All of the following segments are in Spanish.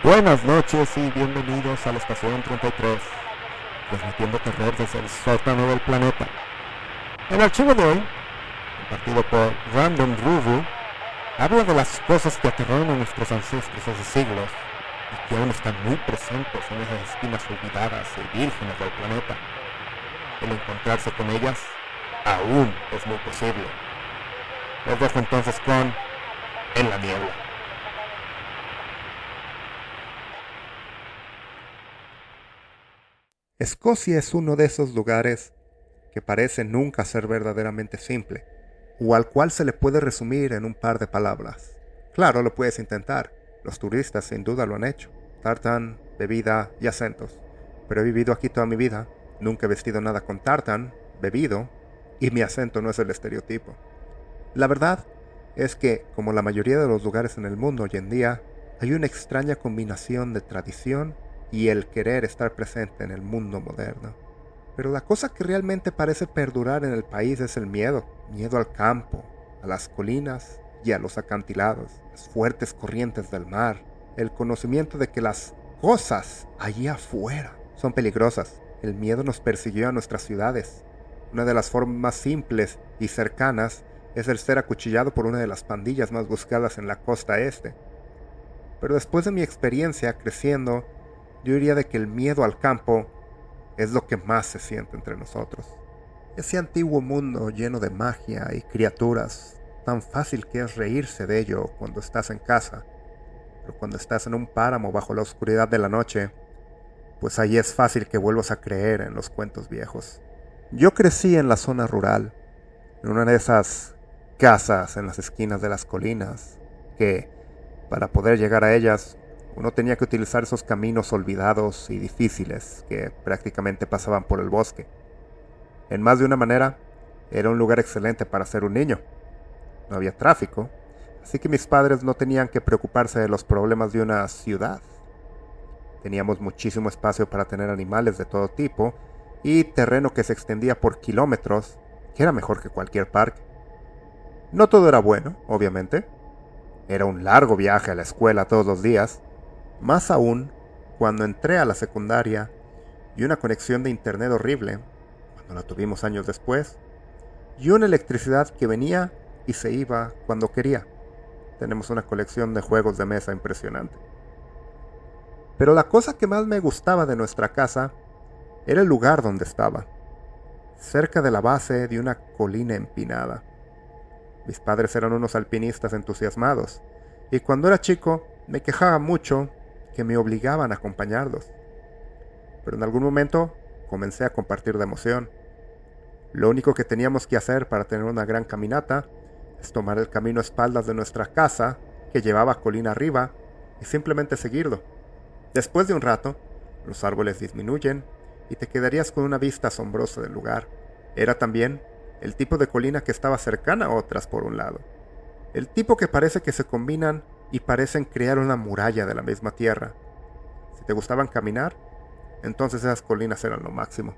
Buenas noches y bienvenidos a la Estación 33, transmitiendo terror desde el sótano del planeta. El archivo de hoy, compartido por Random Rubu, habla de las cosas que aterraron a nuestros ancestros hace siglos y que aún están muy presentes en esas esquinas olvidadas y vírgenes del planeta. El encontrarse con ellas aún es muy posible. Los dejo entonces con En la Niebla. Escocia es uno de esos lugares que parece nunca ser verdaderamente simple, o al cual se le puede resumir en un par de palabras. Claro, lo puedes intentar. Los turistas sin duda lo han hecho. Tartan, bebida y acentos. Pero he vivido aquí toda mi vida. Nunca he vestido nada con tartan, bebido, y mi acento no es el estereotipo. La verdad es que, como la mayoría de los lugares en el mundo hoy en día, hay una extraña combinación de tradición y el querer estar presente en el mundo moderno. Pero la cosa que realmente parece perdurar en el país es el miedo. Miedo al campo, a las colinas y a los acantilados, las fuertes corrientes del mar, el conocimiento de que las cosas allí afuera son peligrosas. El miedo nos persiguió a nuestras ciudades. Una de las formas más simples y cercanas es el ser acuchillado por una de las pandillas más buscadas en la costa este. Pero después de mi experiencia creciendo, yo diría de que el miedo al campo es lo que más se siente entre nosotros. Ese antiguo mundo lleno de magia y criaturas, tan fácil que es reírse de ello cuando estás en casa, pero cuando estás en un páramo bajo la oscuridad de la noche, pues ahí es fácil que vuelvas a creer en los cuentos viejos. Yo crecí en la zona rural, en una de esas casas en las esquinas de las colinas, que, para poder llegar a ellas, uno tenía que utilizar esos caminos olvidados y difíciles que prácticamente pasaban por el bosque. En más de una manera, era un lugar excelente para ser un niño. No había tráfico, así que mis padres no tenían que preocuparse de los problemas de una ciudad. Teníamos muchísimo espacio para tener animales de todo tipo y terreno que se extendía por kilómetros, que era mejor que cualquier parque. No todo era bueno, obviamente. Era un largo viaje a la escuela todos los días, más aún cuando entré a la secundaria y una conexión de internet horrible, cuando la tuvimos años después, y una electricidad que venía y se iba cuando quería. Tenemos una colección de juegos de mesa impresionante. Pero la cosa que más me gustaba de nuestra casa era el lugar donde estaba, cerca de la base de una colina empinada. Mis padres eran unos alpinistas entusiasmados, y cuando era chico me quejaba mucho que me obligaban a acompañarlos. Pero en algún momento comencé a compartir de emoción. Lo único que teníamos que hacer para tener una gran caminata es tomar el camino a espaldas de nuestra casa, que llevaba colina arriba, y simplemente seguirlo. Después de un rato, los árboles disminuyen y te quedarías con una vista asombrosa del lugar. Era también el tipo de colina que estaba cercana a otras por un lado. El tipo que parece que se combinan y parecen crear una muralla de la misma tierra. Si te gustaban caminar, entonces esas colinas eran lo máximo.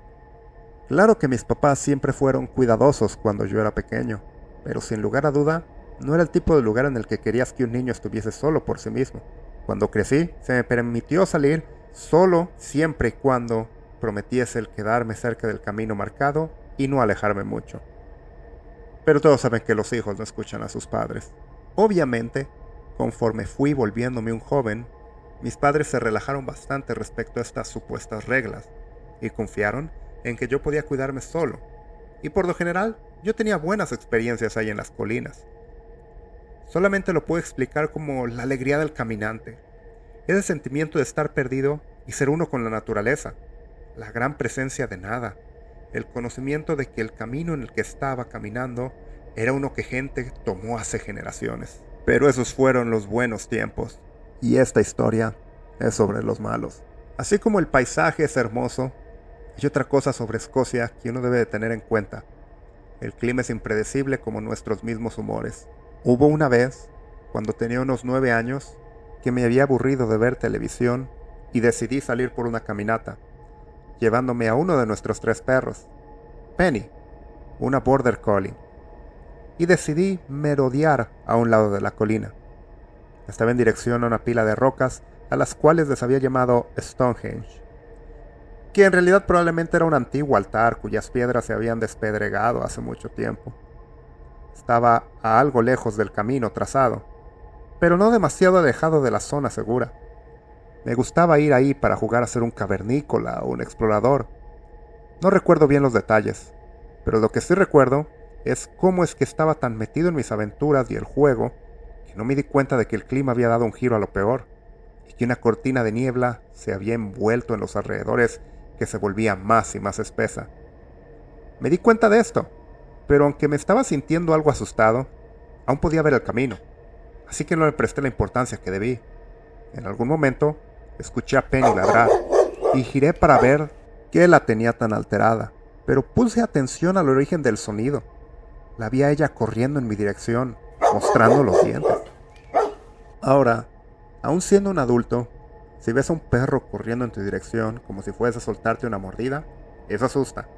Claro que mis papás siempre fueron cuidadosos cuando yo era pequeño, pero sin lugar a duda, no era el tipo de lugar en el que querías que un niño estuviese solo por sí mismo. Cuando crecí, se me permitió salir solo siempre y cuando prometiese el quedarme cerca del camino marcado y no alejarme mucho. Pero todos saben que los hijos no escuchan a sus padres. Obviamente, conforme fui volviéndome un joven, mis padres se relajaron bastante respecto a estas supuestas reglas y confiaron en que yo podía cuidarme solo. Y por lo general, yo tenía buenas experiencias ahí en las colinas. Solamente lo puedo explicar como la alegría del caminante, ese sentimiento de estar perdido y ser uno con la naturaleza, la gran presencia de nada, el conocimiento de que el camino en el que estaba caminando era uno que gente tomó hace generaciones. Pero esos fueron los buenos tiempos, y esta historia es sobre los malos. Así como el paisaje es hermoso, hay otra cosa sobre Escocia que uno debe de tener en cuenta. El clima es impredecible como nuestros mismos humores. Hubo una vez, cuando tenía unos 9 años, que me había aburrido de ver televisión y decidí salir por una caminata, llevándome a uno de nuestros 3 perros, Penny, una border collie, y decidí merodear a un lado de la colina. Estaba en dirección a una pila de rocas a las cuales les había llamado Stonehenge, que en realidad probablemente era un antiguo altar cuyas piedras se habían despedregado hace mucho tiempo. Estaba a algo lejos del camino trazado, pero no demasiado alejado de la zona segura. Me gustaba ir ahí para jugar a ser un cavernícola o un explorador. No recuerdo bien los detalles, pero lo que sí recuerdo es cómo es que estaba tan metido en mis aventuras y el juego que no me di cuenta de que el clima había dado un giro a lo peor y que una cortina de niebla se había envuelto en los alrededores que se volvía más y más espesa. Me di cuenta de esto, pero aunque me estaba sintiendo algo asustado, aún podía ver el camino, así que no le presté la importancia que debí. En algún momento escuché a Penny ladrar y giré para ver qué la tenía tan alterada, pero puse atención al origen del sonido. La vi a ella corriendo en mi dirección, mostrando los dientes. Ahora, aún siendo un adulto, si ves a un perro corriendo en tu dirección como si fuese a soltarte una mordida, eso asusta.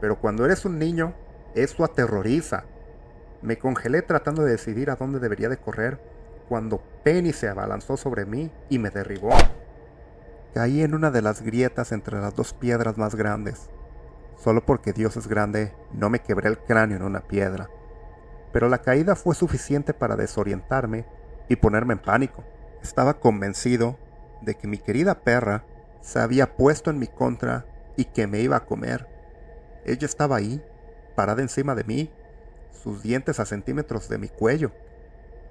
Pero cuando eres un niño, eso aterroriza. Me congelé tratando de decidir a dónde debería de correr cuando Penny se abalanzó sobre mí y me derribó. Caí en una de las grietas entre las dos piedras más grandes. Solo porque Dios es grande, no me quebré el cráneo en una piedra. Pero la caída fue suficiente para desorientarme y ponerme en pánico. Estaba convencido de que mi querida perra se había puesto en mi contra y que me iba a comer. Ella estaba ahí, parada encima de mí, sus dientes a centímetros de mi cuello.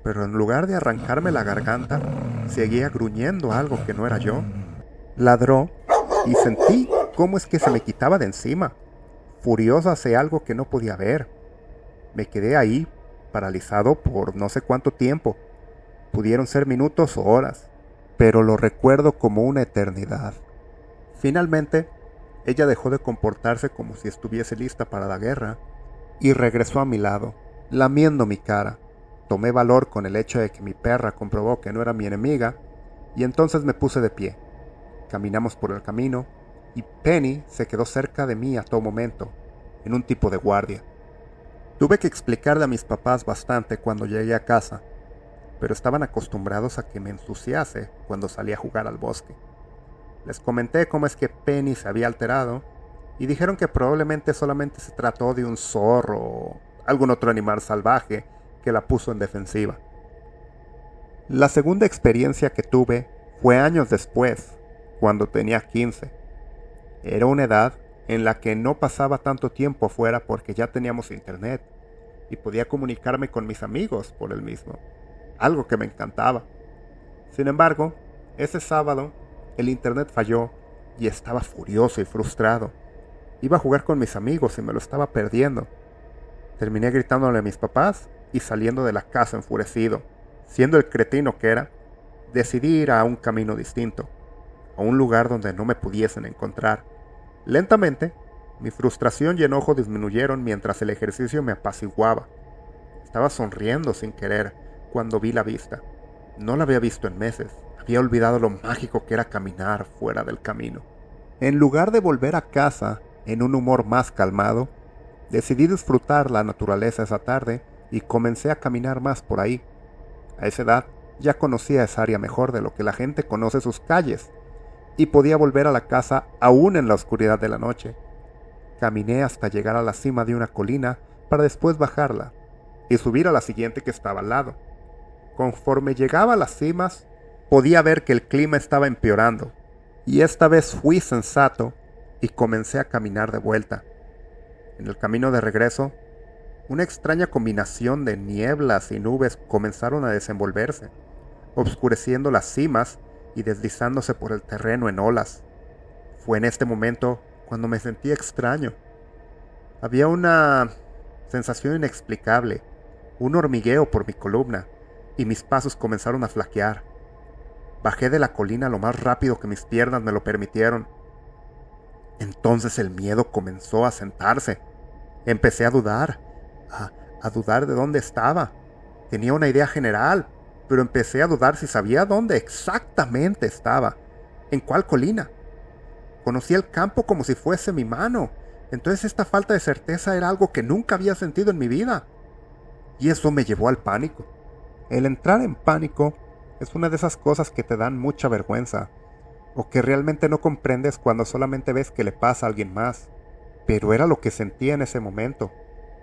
Pero en lugar de arrancarme la garganta, seguía gruñendo algo que no era yo. Ladró y sentí cómo es que se me quitaba de encima, furioso hacia algo que no podía ver. Me quedé ahí, paralizado por no sé cuánto tiempo. Pudieron ser minutos o horas, pero lo recuerdo como una eternidad. Finalmente, ella dejó de comportarse como si estuviese lista para la guerra y regresó a mi lado, lamiendo mi cara. Tomé valor con el hecho de que mi perra comprobó que no era mi enemiga y entonces me puse de pie. Caminamos por el camino y Penny se quedó cerca de mí a todo momento, en un tipo de guardia. Tuve que explicarle a mis papás bastante cuando llegué a casa, pero estaban acostumbrados a que me ensuciase cuando salía a jugar al bosque. Les comenté cómo es que Penny se había alterado y dijeron que probablemente solamente se trató de un zorro o algún otro animal salvaje que la puso en defensiva. La segunda experiencia que tuve fue años después, cuando tenía 15. Era una edad en la que no pasaba tanto tiempo afuera porque ya teníamos internet y podía comunicarme con mis amigos por el mismo, algo que me encantaba. Sin embargo, ese sábado el internet falló y estaba furioso y frustrado. Iba a jugar con mis amigos y me lo estaba perdiendo. Terminé gritándole a mis papás y saliendo de la casa enfurecido. Siendo el cretino que era, decidí ir a un camino distinto, a un lugar donde no me pudiesen encontrar. Lentamente, mi frustración y enojo disminuyeron mientras el ejercicio me apaciguaba. Estaba sonriendo sin querer cuando vi la vista. No la había visto en meses. Había olvidado lo mágico que era caminar fuera del camino. En lugar de volver a casa en un humor más calmado, decidí disfrutar la naturaleza esa tarde y comencé a caminar más por ahí. A esa edad ya conocía esa área mejor de lo que la gente conoce sus calles y podía volver a la casa aún en la oscuridad de la noche. Caminé hasta llegar a la cima de una colina para después bajarla y subir a la siguiente que estaba al lado. Conforme llegaba a las cimas, podía ver que el clima estaba empeorando y esta vez fui sensato y comencé a caminar de vuelta. En el camino de regreso, una extraña combinación de nieblas y nubes comenzaron a desenvolverse, obscureciendo las cimas y deslizándose por el terreno en olas. Fue en este momento cuando me sentí extraño. Había una sensación inexplicable, un hormigueo por mi columna, y mis pasos comenzaron a flaquear. Bajé de la colina lo más rápido que mis piernas me lo permitieron. Entonces el miedo comenzó a sentarse. Empecé a dudar, a dudar de dónde estaba. Tenía una idea general, pero empecé a dudar si sabía dónde exactamente estaba, en cuál colina. Conocía el campo como si fuese mi mano, entonces esta falta de certeza era algo que nunca había sentido en mi vida. Y eso me llevó al pánico. El entrar en pánico Es una de esas cosas que te dan mucha vergüenza, o que realmente no comprendes cuando solamente ves que le pasa a alguien más. Pero era lo que sentía en ese momento.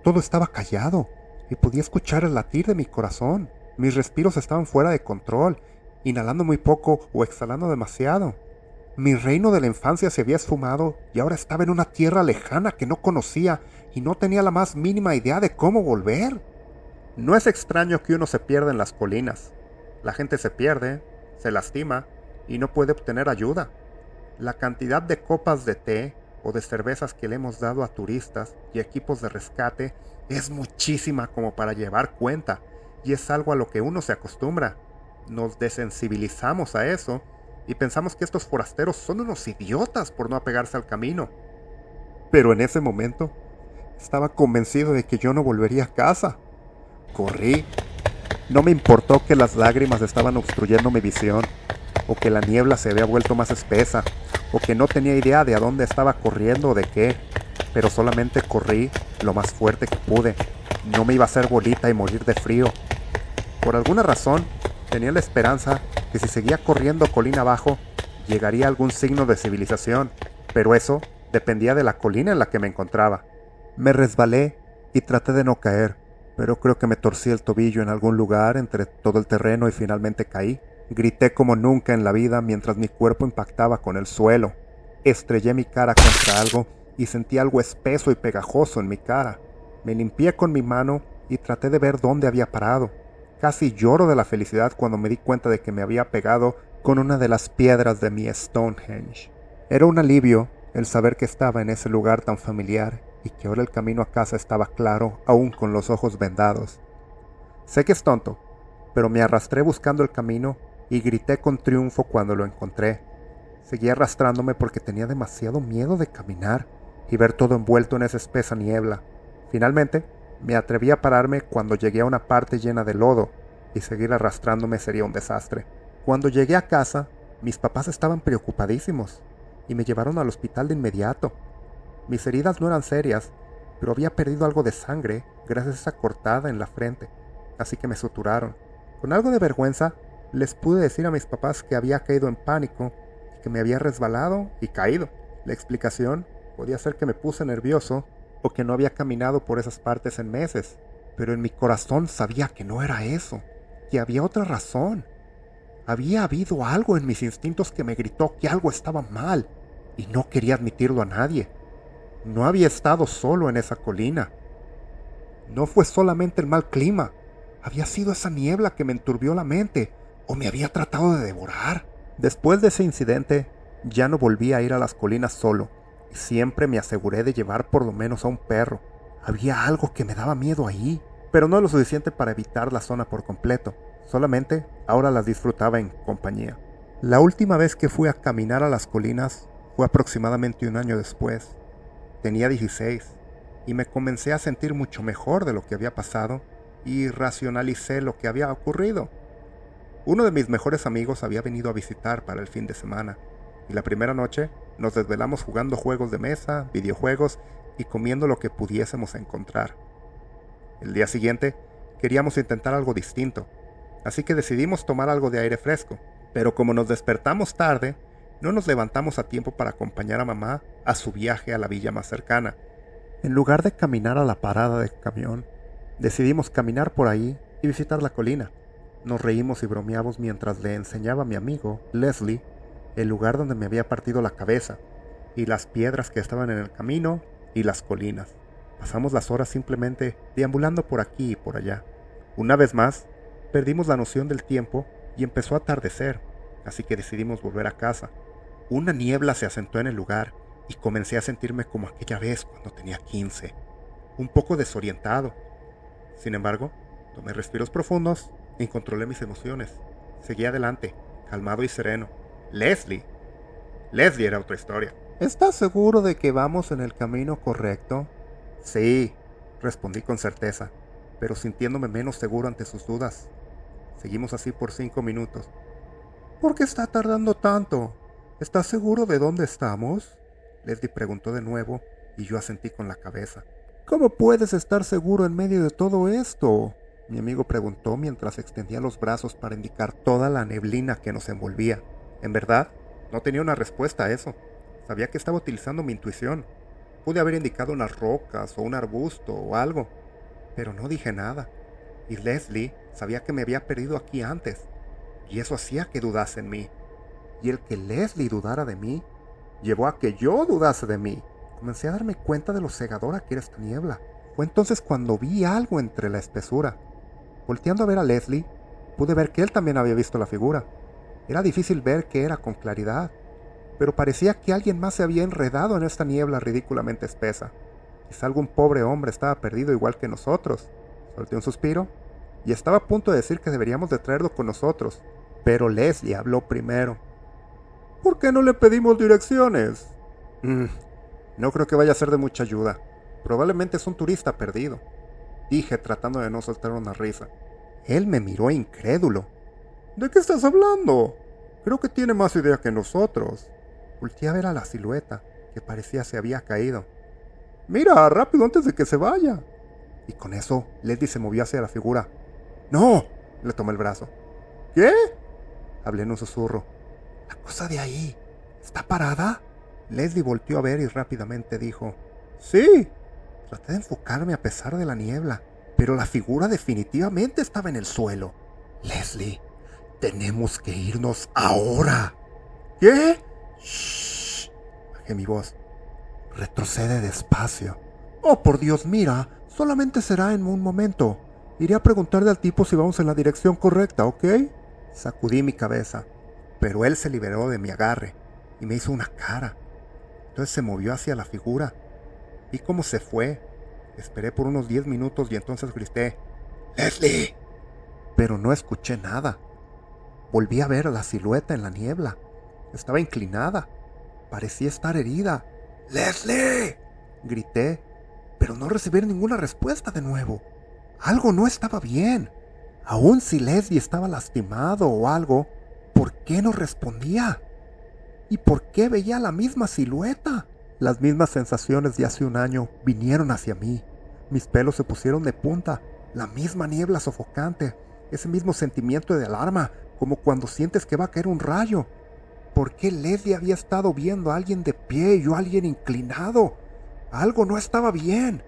Todo estaba callado, y podía escuchar el latir de mi corazón. Mis respiros estaban fuera de control, inhalando muy poco o exhalando demasiado. Mi reino de la infancia se había esfumado y ahora estaba en una tierra lejana que no conocía y no tenía la más mínima idea de cómo volver. No es extraño que uno se pierda en las colinas. La gente se pierde, se lastima y no puede obtener ayuda. La cantidad de copas de té o de cervezas que le hemos dado a turistas y equipos de rescate es muchísima como para llevar cuenta, y es algo a lo que uno se acostumbra. Nos desensibilizamos a eso y pensamos que estos forasteros son unos idiotas por no apegarse al camino. Pero en ese momento estaba convencido de que yo no volvería a casa. Corrí. No me importó que las lágrimas estaban obstruyendo mi visión, o que la niebla se había vuelto más espesa, o que no tenía idea de a dónde estaba corriendo o de qué, pero solamente corrí lo más fuerte que pude. No me iba a hacer bolita y morir de frío. Por alguna razón, tenía la esperanza que si seguía corriendo colina abajo, llegaría a algún signo de civilización, pero eso dependía de la colina en la que me encontraba. Me resbalé y traté de no caer, pero creo que me torcí el tobillo en algún lugar entre todo el terreno y finalmente caí. Grité como nunca en la vida mientras mi cuerpo impactaba con el suelo. Estrellé mi cara contra algo y sentí algo espeso y pegajoso en mi cara. Me limpié con mi mano y traté de ver dónde había parado. Casi lloro de la felicidad cuando me di cuenta de que me había pegado con una de las piedras de mi Stonehenge. Era un alivio el saber que estaba en ese lugar tan familiar y que ahora el camino a casa estaba claro, aún con los ojos vendados. Sé que es tonto, pero me arrastré buscando el camino y grité con triunfo cuando lo encontré. Seguí arrastrándome porque tenía demasiado miedo de caminar y ver todo envuelto en esa espesa niebla. Finalmente, me atreví a pararme cuando llegué a una parte llena de lodo, y seguir arrastrándome sería un desastre. Cuando llegué a casa, mis papás estaban preocupadísimos y me llevaron al hospital de inmediato. Mis heridas no eran serias, pero había perdido algo de sangre gracias a esa cortada en la frente, así que me suturaron. Con algo de vergüenza, les pude decir a mis papás que había caído en pánico y que me había resbalado y caído. La explicación podía ser que me puse nervioso o que no había caminado por esas partes en meses, pero en mi corazón sabía que no era eso, que había otra razón. Había habido algo en mis instintos que me gritó que algo estaba mal y no quería admitirlo a nadie. No había estado solo en esa colina. No fue solamente el mal clima, había sido esa niebla que me enturbió la mente o me había tratado de devorar. Después de ese incidente, ya no volví a ir a las colinas solo y siempre me aseguré de llevar por lo menos a un perro. Había algo que me daba miedo ahí, pero no lo suficiente para evitar la zona por completo. Solamente ahora las disfrutaba en compañía. La última vez que fui a caminar a las colinas fue aproximadamente un año después. Tenía 16 y me comencé a sentir mucho mejor de lo que había pasado y racionalicé lo que había ocurrido. Uno de mis mejores amigos había venido a visitar para el fin de semana y la primera noche nos desvelamos jugando juegos de mesa, videojuegos y comiendo lo que pudiésemos encontrar. El día siguiente queríamos intentar algo distinto, así que decidimos tomar algo de aire fresco, pero como nos despertamos tarde, no nos levantamos a tiempo para acompañar a mamá a su viaje a la villa más cercana. En lugar de caminar a la parada de camión, decidimos caminar por ahí y visitar la colina. Nos reímos y bromeamos mientras le enseñaba a mi amigo, Leslie, el lugar donde me había partido la cabeza, y las piedras que estaban en el camino y las colinas. Pasamos las horas simplemente deambulando por aquí y por allá. Una vez más, perdimos la noción del tiempo y empezó a atardecer, así que decidimos volver a casa. Una niebla se asentó en el lugar y comencé a sentirme como aquella vez cuando tenía 15, un poco desorientado. Sin embargo, tomé respiros profundos y controlé mis emociones. Seguí adelante, calmado y sereno. Leslie era otra historia. ¿Estás seguro de que vamos en el camino correcto? Sí, respondí con certeza, pero sintiéndome menos seguro ante sus dudas. Seguimos así por 5 minutos. ¿Por qué está tardando tanto? ¿Estás seguro de dónde estamos? Leslie preguntó de nuevo y yo asentí con la cabeza. ¿Cómo puedes estar seguro en medio de todo esto? Mi amigo preguntó mientras extendía los brazos para indicar toda la neblina que nos envolvía. En verdad, no tenía una respuesta a eso. Sabía que estaba utilizando mi intuición. Pude haber indicado unas rocas o un arbusto o algo, pero no dije nada. Y Leslie sabía que me había perdido aquí antes, y eso hacía que dudase en mí. Y el que Leslie dudara de mí llevó a que yo dudase de mí. Comencé a darme cuenta de lo cegadora que era esta niebla. Fue entonces cuando vi algo entre la espesura. Volteando a ver a Leslie, pude ver que él también había visto la figura. Era difícil ver qué era con claridad, pero parecía que alguien más se había enredado en esta niebla ridículamente espesa. Quizá algún pobre hombre estaba perdido igual que nosotros. Solté un suspiro y estaba a punto de decir que deberíamos de traerlo con nosotros, pero Leslie habló primero. ¿Por qué no le pedimos direcciones? No creo que vaya a ser de mucha ayuda. Probablemente es un turista perdido, dije tratando de no soltar una risa. Él me miró incrédulo. ¿De qué estás hablando? Creo que tiene más idea que nosotros. Volteé a ver a la silueta, que parecía se había caído. Mira, rápido antes de que se vaya. Y con eso, Leslie se movió hacia la figura. ¡No! Le tomé el brazo. ¿Qué? Hablé en un susurro. La cosa de ahí, ¿está parada? Leslie volteó a ver y rápidamente dijo. Sí. Traté de enfocarme a pesar de la niebla, pero la figura definitivamente estaba en el suelo. Leslie, tenemos que irnos ahora. ¿Qué? Shh. Bajé mi voz. Retrocede despacio. Oh, por Dios, mira, solamente será en un momento. Iré a preguntarle al tipo si vamos en la dirección correcta, ¿ok? Sacudí mi cabeza, pero él se liberó de mi agarre y me hizo una cara. Entonces se movió hacia la figura. Vi cómo se fue. Esperé por unos 10 minutos y entonces grité, ¡Leslie! Pero no escuché nada. Volví a ver la silueta en la niebla. Estaba inclinada. Parecía estar herida. ¡Leslie! Grité, pero no recibí ninguna respuesta de nuevo. Algo no estaba bien. Aun si Leslie estaba lastimado o algo, ¿por qué no respondía? ¿Y por qué veía la misma silueta? Las mismas sensaciones de hace un año vinieron hacia mí. Mis pelos se pusieron de punta. La misma niebla sofocante. Ese mismo sentimiento de alarma, como cuando sientes que va a caer un rayo. ¿Por qué Leslie había estado viendo a alguien de pie y yo a alguien inclinado? Algo no estaba bien.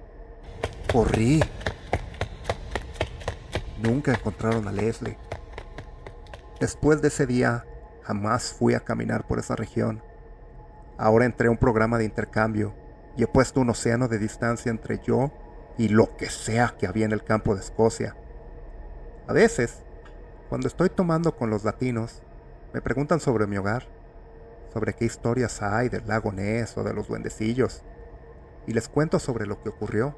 Corrí. Nunca encontraron a Leslie. Después de ese día, jamás fui a caminar por esa región. Ahora entré a un programa de intercambio y he puesto un océano de distancia entre yo y lo que sea que había en el campo de Escocia. A veces, cuando estoy tomando con los latinos, me preguntan sobre mi hogar, sobre qué historias hay del lago Ness o de los duendecillos, y les cuento sobre lo que ocurrió,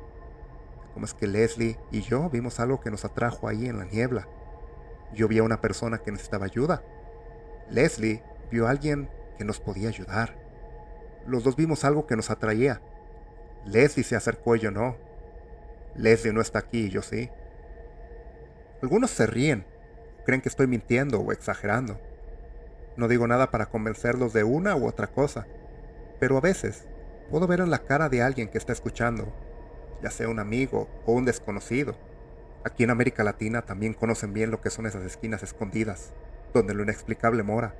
cómo es que Leslie y yo vimos algo que nos atrajo ahí en la niebla. Yo vi a una persona que necesitaba ayuda. Leslie vio a alguien que nos podía ayudar. Los dos vimos algo que nos atraía. Leslie se acercó y yo no. Leslie no está aquí y yo sí. Algunos se ríen, creen que estoy mintiendo o exagerando. No digo nada para convencerlos de una u otra cosa, pero a veces puedo ver en la cara de alguien que está escuchando, ya sea un amigo o un desconocido. Aquí en América Latina también conocen bien lo que son esas esquinas escondidas, donde lo inexplicable mora.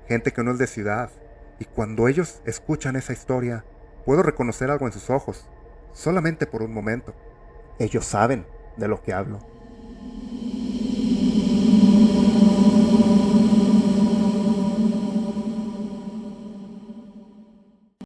Gente que no es de ciudad, y cuando ellos escuchan esa historia, puedo reconocer algo en sus ojos, solamente por un momento. Ellos saben de lo que hablo.